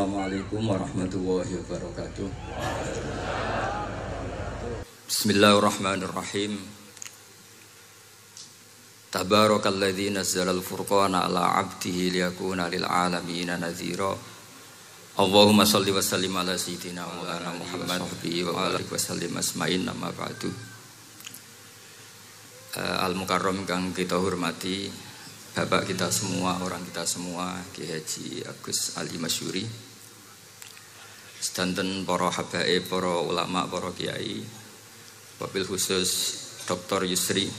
Assalamualaikum warahmatullahi wabarakatuh. Bismillahirrahmanirrahim. Tabarakalladzi nazzalal furqana ala 'abdihi liyakuna lil 'alamin nadhira. Allahumma shalli wa sallim ala sayyidina Maulana Muhammad wa alihi wa sallim asma'in amma ba'du. Al-Mukarram kang kita hormati, Bapak kita semua, orang kita semua, Ki Haji Agus Ali Masyuri, sedanten para habaib, para ulama, para kiai, wabil khusus Dr. Yusri,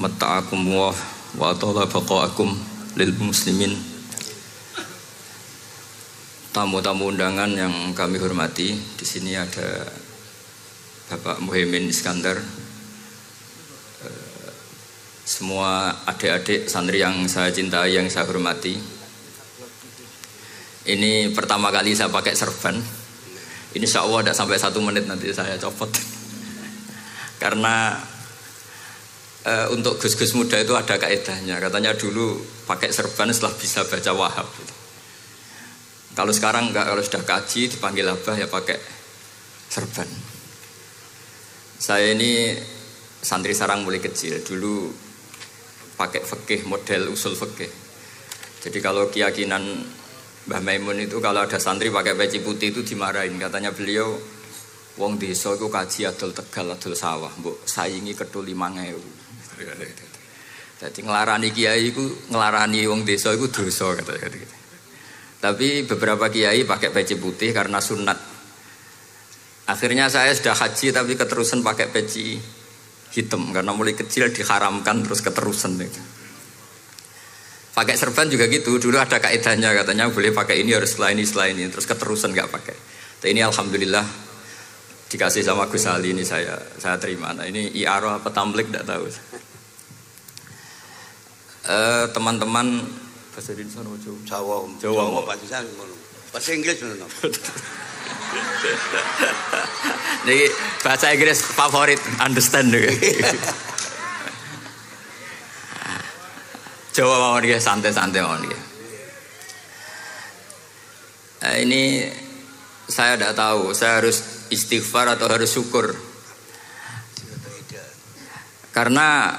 matta'akum wa atala baqa'akum lil muslimin. Tamu-tamu undangan yang kami hormati, di sini ada Bapak Muhaimin Iskandar, semua adik-adik santri yang saya cintai, yang saya hormati. Ini pertama kali saya pakai serban. Ini insya Allah tidak sampai 1 menit nanti saya copot. Karena untuk gus-gus muda itu ada kaedahnya. Katanya dulu pakai serban setelah bisa baca Wahab. Kalau sekarang enggak, kalau sudah kaji dipanggil abah ya pakai serban. Saya ini santri sarang mulai kecil. Dulu pakai fikih, model usul fikih. Jadi kalau keyakinan Mbah Maimun itu kalau ada santri pakai peci putih itu dimarahin. Katanya beliau, wong desa itu kaji adol Tegal, adol sawah, mbok saingi kedul 5.000. Jadi ngelarani kiai itu, ngelarani wong desa itu dosa katanya. Tapi beberapa kiai pakai peci putih karena sunat. Akhirnya saya sudah haji tapi keterusan pakai peci hitam karena mulai kecil diharamkan terus keterusan itu. Pakai serban juga gitu, dulu ada kaidahnya katanya boleh pakai ini harus setelah ini terus keterusan nggak pakai. Tapi ini alhamdulillah dikasih sama Gus Ali, ini saya terima. Nah ini IARO apa tamblik tidak tahu. Teman-teman bahasa Indonesia Jawa bahasa Inggris benar. Jadi bahasa Inggris favorit, understand juga. Jawa mau dia santai-santai mau dia. Ini saya tidak tahu, saya harus istighfar atau harus syukur. Karena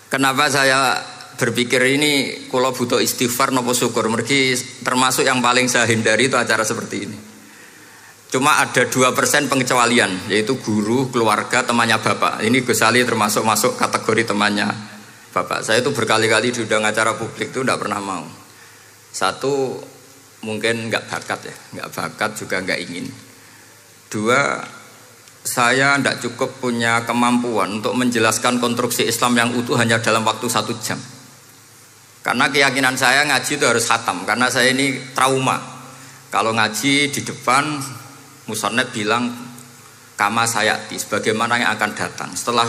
kenapa saya berpikir ini kalau butuh istighfar nopo syukur, mergi termasuk yang paling saya hindari itu acara seperti ini. Cuma ada 2% pengecualian, yaitu guru, keluarga, temannya bapak. Ini Gus Ali termasuk masuk kategori temannya bapak. Saya itu berkali-kali diundang acara publik itu tidak pernah mau. Satu, mungkin nggak bakat ya, nggak bakat juga nggak ingin. 2, saya tidak cukup punya kemampuan untuk menjelaskan konstruksi Islam yang utuh hanya dalam waktu 1 jam. Karena keyakinan saya ngaji itu harus khatam, karena saya ini trauma. Kalau ngaji di depan Musonnet bilang kama sayati, sebagaimana yang akan datang. Setelah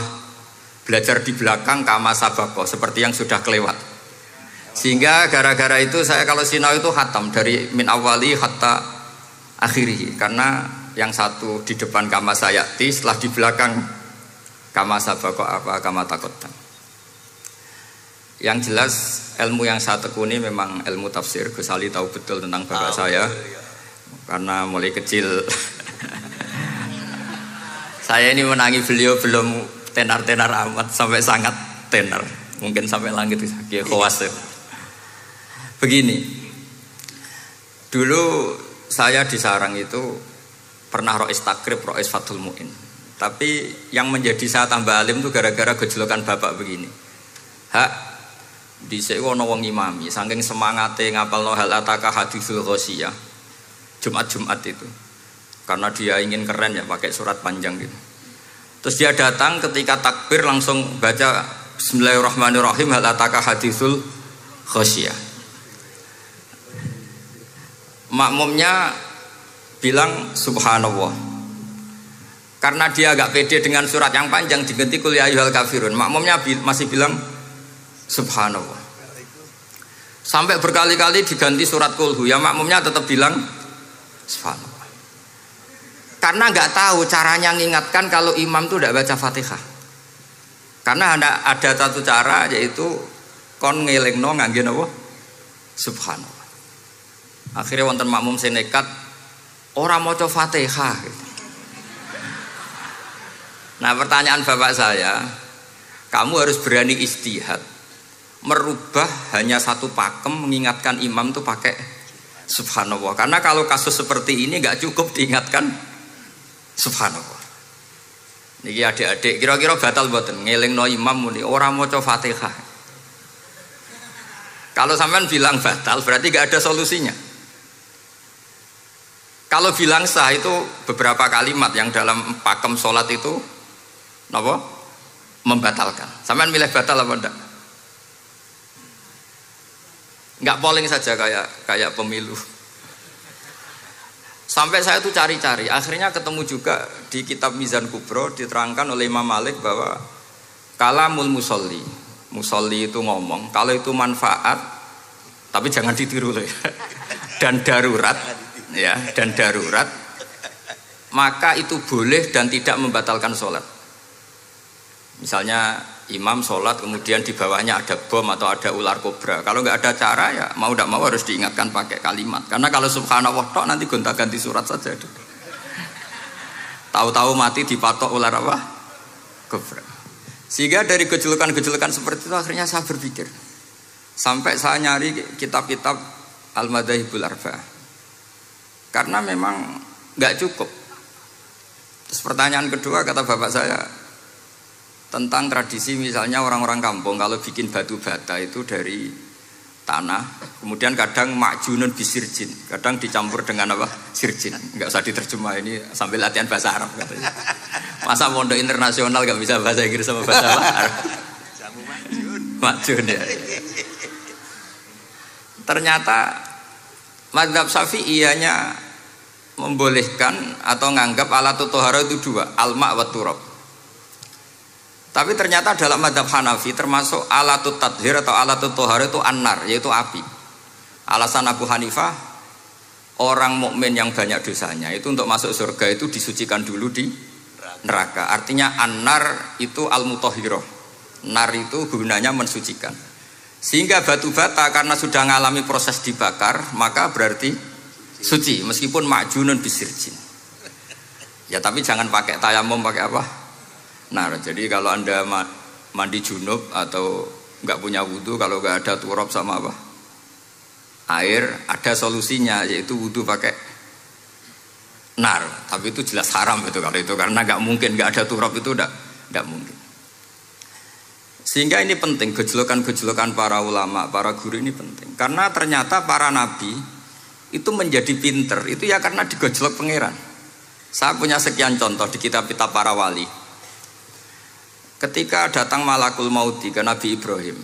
belajar di belakang kama sabako, seperti yang sudah kelewat. Sehingga gara-gara itu saya kalau sinau itu khatam dari min awali hatta akhiri. Karena yang satu di depan kama sayati, setelah di belakang kama sabako apa kama takotan. Yang jelas ilmu yang saya tekuni memang ilmu tafsir. Gus Ali tahu betul tentang bapak saya. Karena mulai kecil saya ini menangi beliau belum tenar-tenar amat, sampai sangat tenar, mungkin sampai langit khawatir. Begini, dulu saya di sarang itu pernah rois takrib, rois fathul mu'in. Tapi yang menjadi saya tambah alim itu gara-gara gejolokan bapak begini. Hak dhisik ana wong imami saking semangate ngapalno hal ataka haditsul ghosiyah Jumat-Jumat itu, karena dia ingin keren ya pakai surat panjang gitu. Terus dia datang ketika takbir langsung baca Bismillahirrahmanirrahim hal ataka haditsul ghosiyah. Makmumnya bilang subhanallah. Karena dia agak pede dengan surat yang panjang diganti qul ya ayyuhal kafirun. Makmumnya masih bilang subhanallah. Sampai berkali-kali diganti surat kulhu, ya makmumnya tetap bilang subhanallah. Karena nggak tahu caranya mengingatkan kalau imam itu tidak baca Fatihah. Karena ada satu cara, yaitu kon ngelingno ngangge napa subhanallah. Akhirnya wonten makmum sing nekat ora maca Fatihah. Nah, pertanyaan bapak saya, kamu harus berani ijtihad, merubah hanya satu pakem, mengingatkan imam tuh pakai subhanallah. Karena kalau kasus seperti ini nggak cukup diingatkan subhanallah. Niki adik-adik, kira-kira batal mboten ngelingno imam muni ora maca Fatihah. Kalau sampean bilang batal, berarti nggak ada solusinya. Kalau bilang sah itu beberapa kalimat yang dalam pakem sholat itu apa? Membatalkan. Sampean milih batal apa enggak? Enggak polling saja kayak pemilu. Sampai saya tuh cari-cari, akhirnya ketemu juga di kitab Mizan Kubro diterangkan oleh Imam Malik bahwa kalamul musolli, musolli itu ngomong, kalau itu manfaat, tapi jangan ditiru loh ya, dan darurat, ya, dan darurat, maka itu boleh dan tidak membatalkan sholat. Misalnya imam sholat kemudian di bawahnya ada bom atau ada ular kobra, kalau nggak ada cara ya mau tidak mau harus diingatkan pakai kalimat, karena kalau subhanallah tok nanti gonta-ganti surat saja. Tahu-tahu mati dipatok ular apa? Kobra. Sehingga dari gejolokan-gejolokan seperti itu akhirnya saya berpikir, sampai saya nyari kitab-kitab Al-Madzhabul Arba'ah, karena memang nggak cukup. Terus pertanyaan kedua kata bapak saya tentang tradisi, misalnya orang-orang kampung kalau bikin batu bata itu dari tanah, kemudian kadang makjunun bisirjin, kadang dicampur dengan apa? Sirjin. Nggak usah diterjemah, ini sambil latihan bahasa Arab katanya. Masa pondok internasional nggak bisa bahasa Inggris sama bahasa Arab? Makjun ya. Ternyata mazhab Syafi'i ianya membolehkan atau nganggap alatut tohara itu dua, al-ma' wa turab. Tapi ternyata dalam mazhab Hanafi termasuk alatut tadhir atau alatut tohara itu an-nar, yaitu api. Alasan Abu Hanifah, orang mukmin yang banyak dosanya itu untuk masuk surga itu disucikan dulu di neraka. Artinya an-nar itu al-mutahhirah. Nar itu gunanya mensucikan. Sehingga batu bata karena sudah mengalami proses dibakar, maka berarti suci meskipun makjunun bisirjin. Ya tapi jangan pakai tayamum, pakai apa? Nah, jadi kalau Anda mandi junub atau nggak punya wudhu, kalau nggak ada turab sama apa? Air, ada solusinya, yaitu wudhu pakai nar. Tapi itu jelas haram itu kalau itu, karena nggak mungkin nggak ada turab, itu nggak mungkin. Sehingga ini penting, gejolokan-gejolokan para ulama, para guru ini penting. Karena ternyata para nabi itu menjadi pinter, itu ya karena digojlok pangeran. Saya punya sekian contoh di kitab-kitab para wali. Ketika datang malakul mauti ke Nabi Ibrahim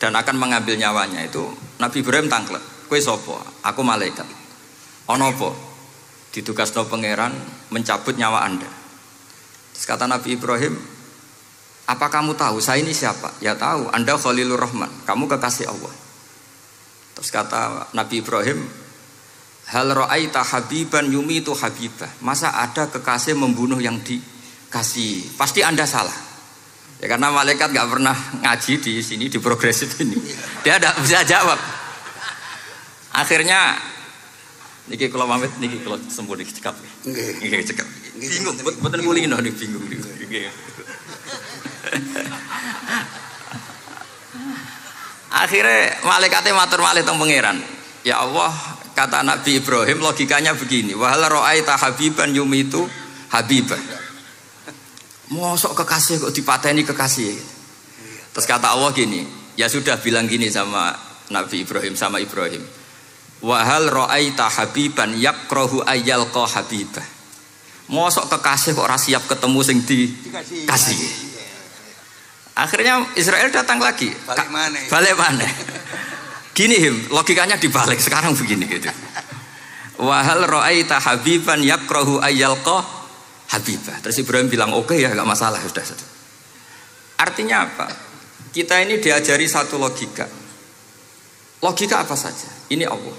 dan akan mengambil nyawanya, itu Nabi Ibrahim tangklek, kowe sapa? Aku malaikat. Ono apa? Ditugasno pangeran mencabut nyawa Anda. Terus kata Nabi Ibrahim, apa kamu tahu saya ini siapa? Ya tahu, Anda Khalilur Rahman, kamu kekasih Allah. Terus kata Nabi Ibrahim, hal ra'aita habiban yumitu habibah. Masa ada kekasih membunuh yang dikasih? Pasti Anda salah. Ya karena malaikat gak pernah ngaji di sini, di progresif ini. Dia tidak bisa jawab. Akhirnya niki kalau pamit, niki kalau sembuh niki cekap. Niki cekap. Bingung, mboten kulino niki bingung niki. Akhirnya malaikatnya matur malih teng pangeran. Ya Allah, kata Nabi Ibrahim logikanya begini, wahal ra'aita habiban yumitu habibah. Mosok kekasih kok dipateni kekasih. Terus kata Allah gini, ya sudah bilang gini sama Nabi Ibrahim, sama Ibrahim. Wahal ra'aita habiban yakrahu ayyalqa habibah. Mosok kekasih kok ora siap ketemu sing dikasih. Akhirnya Israel datang lagi. Balik mana? Gini logikanya dibalik sekarang begini gitu. Wahal ra'aita habiban yakrahu ayyalqa habibah. Terus Ibrahim bilang oke ya, gak masalah, sudah. Artinya apa? Kita ini diajari satu logika. Logika apa saja? Ini Allah.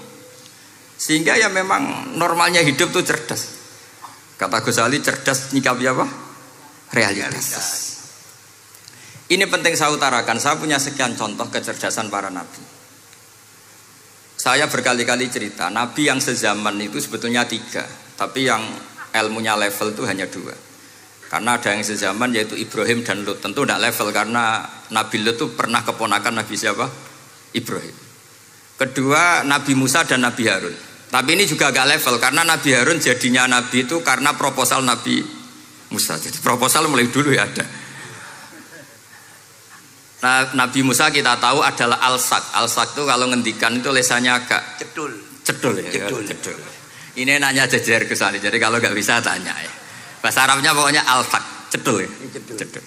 Sehingga ya memang normalnya hidup tuh cerdas. Kata Ghazali, cerdas nyikapi apa? Realitas. Ini penting saya utarakan. Saya punya sekian contoh kecerdasan para nabi. Saya berkali-kali cerita, nabi yang sezaman itu sebetulnya 3, tapi yang ilmunya level itu hanya 2. Karena ada yang sezaman yaitu Ibrahim dan Lut. Tentu tidak level karena Nabi Lut itu pernah keponakan Nabi siapa? Ibrahim. Kedua Nabi Musa dan Nabi Harun. Tapi ini juga agak level karena Nabi Harun jadinya Nabi itu karena proposal Nabi Musa. Jadi proposal mulai dulu ya ada. Nah, Nabi Musa kita tahu adalah al-sak. Al-sak itu kalau ngendikan itu lesannya agak cedul ya. Cedul. Ini nanya jejer ke sana. Jadi kalau nggak bisa tanya ya. Bahasa Arabnya pokoknya al-sak, cedul ya. Cedul.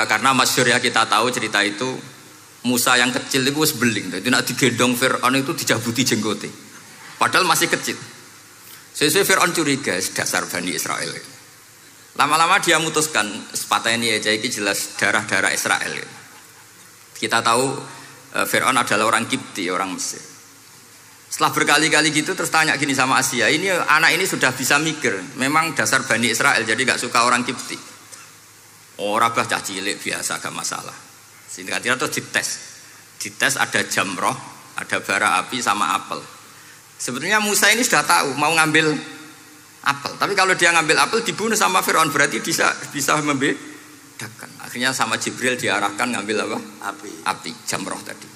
Karena masyhur ya kita tahu cerita itu Musa yang kecil itu wis beling. Jadi nak digendong Fir'aun itu dijabuti jenggote. Padahal masih kecil. Sesuai Fir'aun curiga dasar Bani Israel. Lama-lama dia memutuskan sepatah ini aja ini jelas darah-darah Israel. Kita tahu Fir'aun adalah orang Kipti, orang Mesir. Setelah berkali-kali gitu terus tanya gini sama Asia, ini anak ini sudah bisa mikir, memang dasar Bani Israel jadi gak suka orang Kipti. Orang bah cah cilik biasa gak masalah. Singkatnya terus dites ada jamroh, ada bara api sama apel. Sebetulnya Musa ini sudah tahu mau ngambil apel, tapi kalau dia ngambil apel dibunuh sama Fir'aun berarti bisa membedakan. Akhirnya sama Jibril diarahkan ngambil apa? Api jamroh tadi.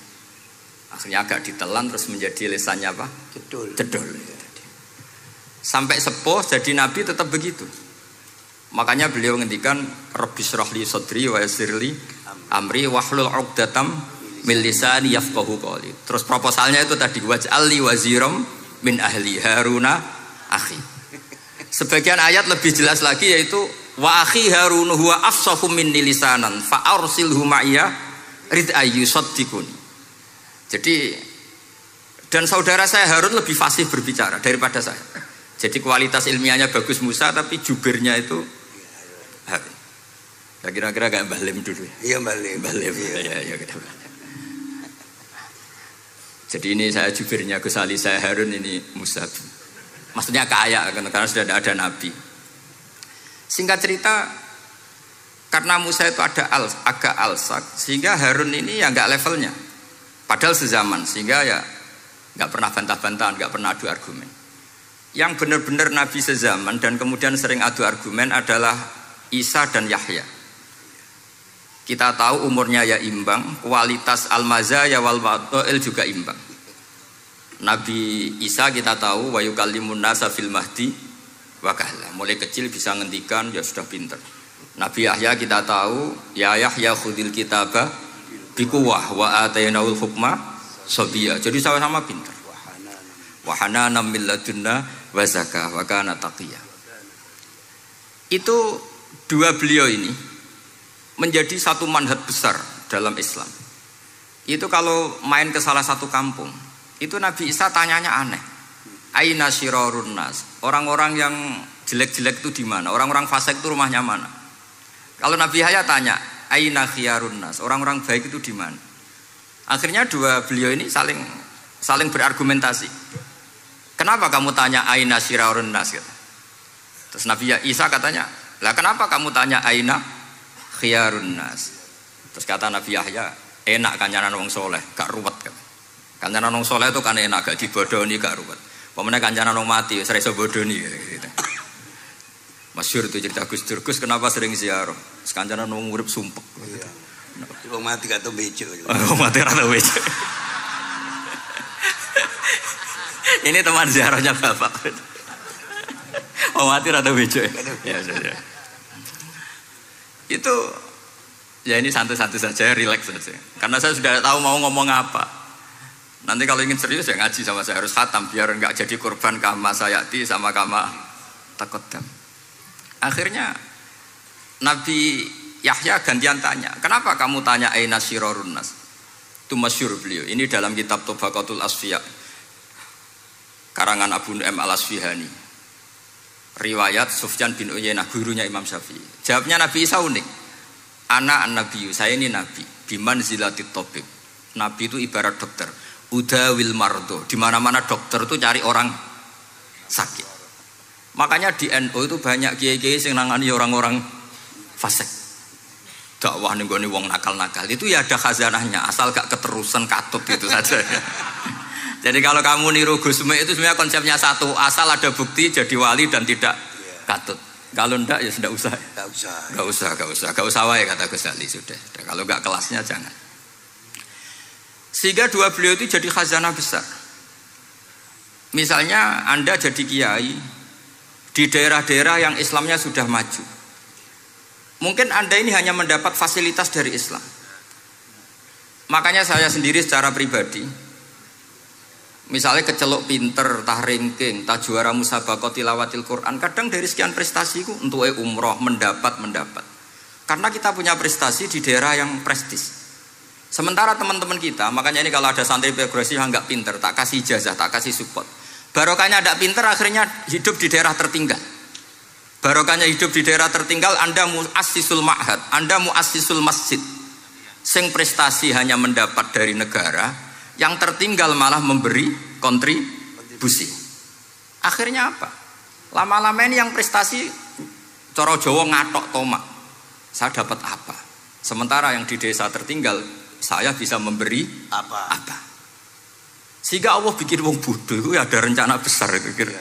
Akhirnya agak ditelan terus menjadi lesannya apa? Cedul. Sampai sepuh jadi nabi tetap begitu. Makanya beliau ngendikan Rabbi syrahli sadri wa yassirli amri wahlul 'uqdatam min lisani yafqahu qawli. Terus proposalnya itu tadi waj'alli waziram min ahli Haruna akhi. Sebagian ayat lebih jelas lagi yaitu wa akhi Harun huwa afsahu minni lisanan fa arsilhu ma'iyya rid ayyusaddiqun. Jadi dan saudara saya Harun lebih fasih berbicara daripada saya. Jadi kualitas ilmiahnya bagus Musa tapi jubirnya itu Harun. Ya kira-kira kayak Mbah Lim dulu. Iya Mbah Lim. Ya. Jadi ini saya jubirnya Gus Ali, saya Harun, ini Musa. Maksudnya kaya karena sudah ada nabi. Singkat cerita karena Musa itu agak alsak sehingga Harun ini ya nggak levelnya. Padahal sezaman sehingga ya nggak pernah bantah-bantahan, nggak pernah adu argumen. Yang benar-benar nabi sezaman dan kemudian sering adu argumen adalah Isa dan Yahya. Kita tahu umurnya ya imbang, kualitas al-mazaya wal wadail juga imbang. Nabi Isa kita tahu wa yukallimun nasa fil mahdi wa kahla. Mulai kecil bisa ngendikan ya sudah pinter. Nabi Yahya kita tahu ya Yahya khudil kitaba bikuwah wa atainaul hukma sabiyya. Jadi sama-sama pinter. Wa hananan min ladunna wa zakah wa kana taqiyya. Itu dua beliau ini menjadi satu manhaj besar dalam Islam. Itu kalau main ke salah satu kampung, itu Nabi Isa tanyanya aneh. Aina syirarun nas? Orang-orang yang jelek-jelek itu di mana? Orang-orang fasik itu rumahnya mana? Kalau Nabi Yahya tanya, aina khiyarun nas? Orang-orang baik itu di mana? Akhirnya dua beliau ini saling berargumentasi. Kenapa kamu tanya aina syirarun nas? Terus Nabi Isa katanya, lah kenapa kamu tanya aina khiyarun nas? Terus kata Nabi Yahya, enak kancanan wong soleh, gak ruwet kan. Kancanan wong soleh itu kan enak, gak dibodoni, gak ruwet. Pemene kancanan wong mati, sering bodoni gitu. Masyhur itu cerita Gus Dur, Gus kenapa sering ziarah? Kancanan wong urip sumpek. Iya. Wong mati gak tau bejo. Wong mati ora tau bejo. Ini teman ziarahnya Bapak. Wong mati ora tau bejo. Ya. Itu ya ini santai-santai saja, rileks saja. Karena saya sudah tahu mau ngomong apa. Nanti kalau ingin serius ya ngaji sama saya harus khatam biar enggak jadi korban kama sayati sama kama takodam. Akhirnya Nabi Yahya gantian tanya, kenapa kamu tanya aina syirarun nas? Itu masyhur beliau. Ini dalam kitab Tabaqatul Asfiya karangan Abu Nu'aim Al-Asfihani. Riwayat Sufyan bin Uyainah, gurunya Imam Syafi'i. Jawabnya Nabi Isa unik. Ana an-nabiyyu, saya ini nabi. Biman zilatit tabib. Nabi itu ibarat dokter. Udawil mardo. Di mana-mana dokter itu cari orang sakit. Makanya di NU itu banyak kiai-kiai yang nangani orang-orang fasik. dakwah ning gone wong nakal-nakal itu ya ada khazanahnya, asal gak keterusan katut itu saja. Jadi kalau kamu niru Gus Mek itu sebenarnya konsepnya satu, asal ada bukti jadi wali dan tidak katut. Kalau ndak ya sudah usah. Gak usah wae kata Gus Ali sudah. Kalau gak kelasnya jangan. Sehingga dua beliau itu jadi khazanah besar. Misalnya Anda jadi kiai di daerah-daerah yang Islamnya sudah maju. Mungkin Anda ini hanya mendapat fasilitas dari Islam. Makanya saya sendiri secara pribadi, misalnya kecelok pinter, tah ranking, tah juara musabaqah tilawatil Quran, kadang dari sekian prestasiku untuk umroh mendapat. Karena kita punya prestasi di daerah yang prestis. Sementara teman-teman kita, makanya ini kalau ada santri progresif yang nggak pinter, tak kasih ijazah, tak kasih support. Barokahnya tidak pinter, akhirnya hidup di daerah tertinggal. Barokahnya hidup di daerah tertinggal, Anda muassisul ma'had, Anda muassisul masjid. Sing prestasi hanya mendapat dari negara, yang tertinggal malah memberi kontribusi. Akhirnya apa? Lama-lama ini yang prestasi coro Jawa ngatok tomak. Saya dapat apa? Sementara yang di desa tertinggal, saya bisa memberi apa? Sehingga Allah bikin wong bodoh itu ada rencana besar itu kira.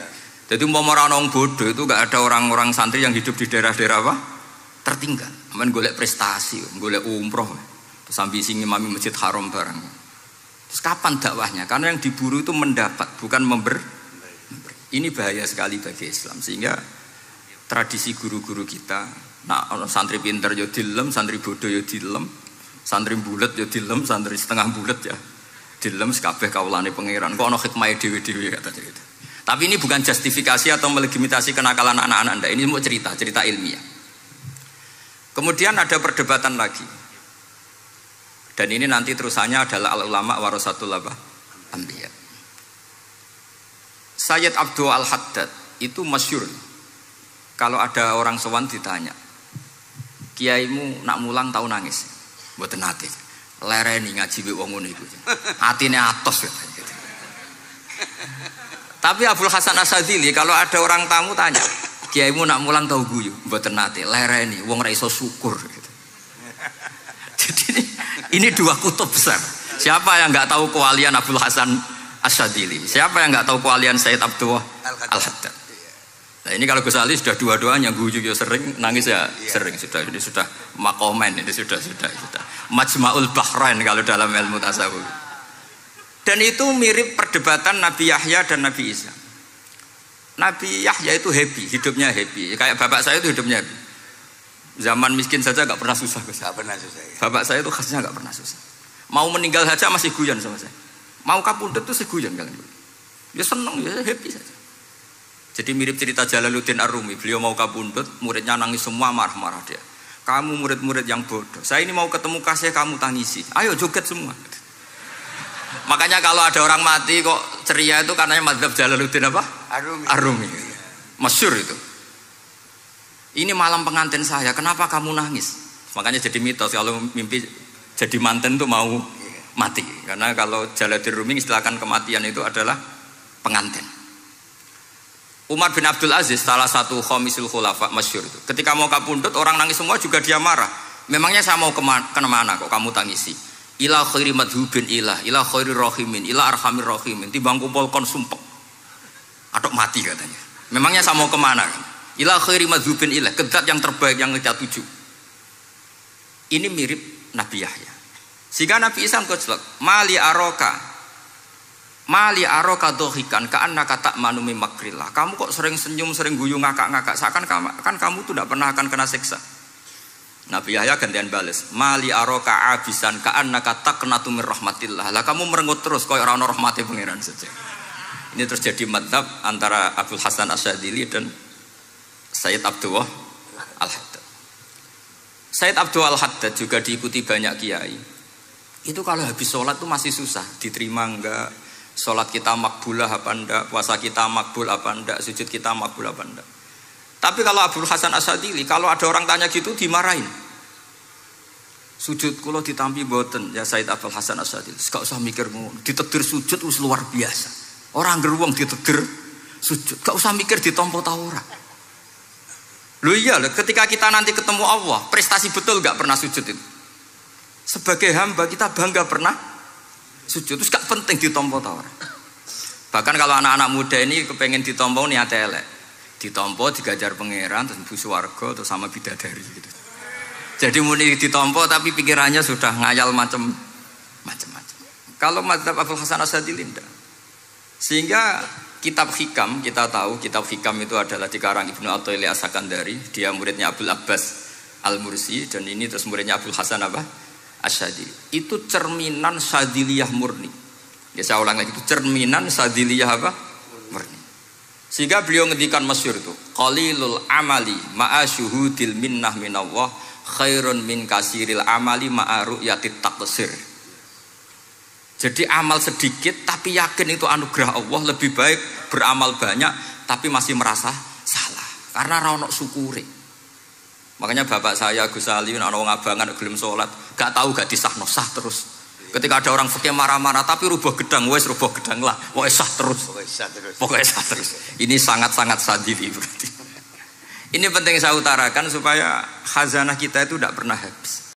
Jadi orang bodoh itu gak ada orang-orang santri yang hidup di daerah-daerah apa? Tertinggal. Main golek prestasi, golek umroh. Terus ambisi ngimami masjid haram barang. Terus kapan dakwahnya? Karena yang diburu itu mendapat, bukan memberi. Ini bahaya sekali bagi Islam. Sehingga tradisi guru-guru kita, nah santri pinter ya dilem, santri bodoh ya dilem, santri bulet ya dilem, santri setengah bulet ya dilem, sekabeh kaulane pangeran. Kok ana hikmah dhewe-dhewe kata itu. Tapi ini bukan justifikasi atau melegitimasi kenakalan anak-anak Anda. Ini mau cerita ilmiah. Kemudian ada perdebatan lagi. Dan ini nanti terusannya adalah al-ulama warasatul anbiya. Sayyid Abdul Al-Haddad itu masyhur. Kalau ada orang sowan ditanya, kiaimu nak mulang tau nangis? Mboten nate. Lereni ngaji wek wong ngono iku. Atine atos gitu. Tapi Abdul Hasan Asyadzili kalau ada orang tamu tanya, kiaimu nak mulang tau guyu? Mboten nate. Lereni wong ra iso syukur gitu. Jadi ini dua kutub besar. Siapa yang enggak tahu kewalian Abdul Hasan Asyadzili? Siapa yang enggak tahu kewalian Sayyid Abdul Al-Haddad? Nah ini kalau Gus Ali sudah dua-duanya, guyu ya sering, nangis ya sering. Ini sudah makomen, ini sudah Majma'ul Bahrain kalau dalam ilmu tasawuf. Dan itu mirip perdebatan Nabi Yahya dan Nabi Isa. Nabi Yahya itu happy, hidupnya happy. Kayak bapak saya itu hidupnya happy. Zaman miskin saja gak pernah susah. Gak pernah susah ya. Bapak saya itu khasnya gak pernah susah. Mau meninggal saja masih guyon sama saya. Mau kapundhut itu seguyon kalian. Dia senang, dia happy saja. Jadi mirip cerita Jalaluddin Ar-Rumi. Beliau mau kapundhut, muridnya nangis semua, marah-marah dia. Kamu murid-murid yang bodoh. Saya ini mau ketemu kasih kamu tangisi. Ayo joget semua. Makanya kalau ada orang mati kok ceria itu karena mazhab Jalaluddin apa? Ar-Rumi. Masyhur itu. Ini malam pengantin saya, kenapa kamu nangis? Makanya jadi mitos kalau mimpi jadi manten tuh mau mati. Karena kalau Jalaluddin Rumi istilahkan kematian itu adalah pengantin. Umar bin Abdul Aziz salah satu khomisul khulafa masyhur itu. Ketika mau kapundhut orang nangis semua juga dia marah. Memangnya saya mau kemana kok kamu tangisi? Ila khairi madhubin ila khairi rahimin, ila arhamir rahimin. Timbang kumpul kon sumpek. Atok mati katanya. Memangnya saya mau kemana? Ila khairi madhubin ke zat yang terbaik yang kita tuju. Ini mirip Nabi Yahya. Sehingga Nabi Isa ngejlok, mali aroka dohikan ka'annaka ta'manu min makrillah. Kamu kok sering senyum, sering guyu, ngakak-ngakak. Seakan kan kamu tuh tidak pernah akan kena siksa. Nabi Yahya gantian bales, mali aroka abisan ka'annaka taqnatu min rahmatillah. Lah kamu merengut terus koyo ora ono rahmate pangeran saja. Ini terus jadi madzhab antara Abdul Hasan Asyadzili dan Sayyid Abdul Al-Haddad. Sayyid Abdul Al-Haddad juga diikuti banyak kiai. Itu kalau habis sholat tuh masih susah, diterima enggak, sholat kita makbulah apa enggak, puasa kita makbul apa enggak, sujud kita makbul apa enggak. Tapi kalau Abdul Hasan Asyadzili, kalau ada orang tanya gitu dimarahin. Sujud kula ditampi mboten ya Sayyid Abdul Hasan Asyadzili. Gak usah mikir ngono, ditegir sujud wis luar biasa. Orang geruwong ditegir sujud, gak usah mikir ditampa ta ora. Loh iya, ketika kita nanti ketemu Allah, prestasi betul gak pernah sujud itu. Sebagai hamba kita bangga pernah sujud. Terus gak penting ditompo tawar. Bahkan kalau anak-anak muda ini kepengen ditompo niat elek. Ditompo digajar pangeran terus mlebu swarga terus sama bidadari gitu. Jadi muni ditompo tapi pikirannya sudah ngayal macam-macam. Kalau mazhab Abul Hasan Asyadzili tidak. Sehingga kitab hikam, kita tahu kitab hikam itu adalah dikarang Ibnu Athaillah As-Sakandari, dia muridnya Abdul Abbas Al-Mursi, dan ini terus muridnya Abul Hasan Asyadzili. Itu cerminan Syadziliyah murni. Ya saya ulang lagi, itu cerminan Syadziliyah murni. Sehingga beliau ngendikan masyhur itu, qalilul amali ma'a syuhudil minnah minallah khairun min kasiril amali ma'a ru'yatit taqsir. Jadi amal sedikit tapi yakin itu anugerah Allah, lebih baik beramal banyak tapi masih merasa salah karena ra ono syukure. Makanya bapak saya Gus Ali ana wong abangan gelem salat, gak tahu gak disahno sah terus. Ketika ada orang fikih marah-marah tapi rubah gedang, wes rubah gedang lah, pokoknya sah terus. Pokoknya sah terus. Ini sangat-sangat Syadzili berarti. Ini penting saya utarakan supaya khazanah kita itu tidak pernah habis.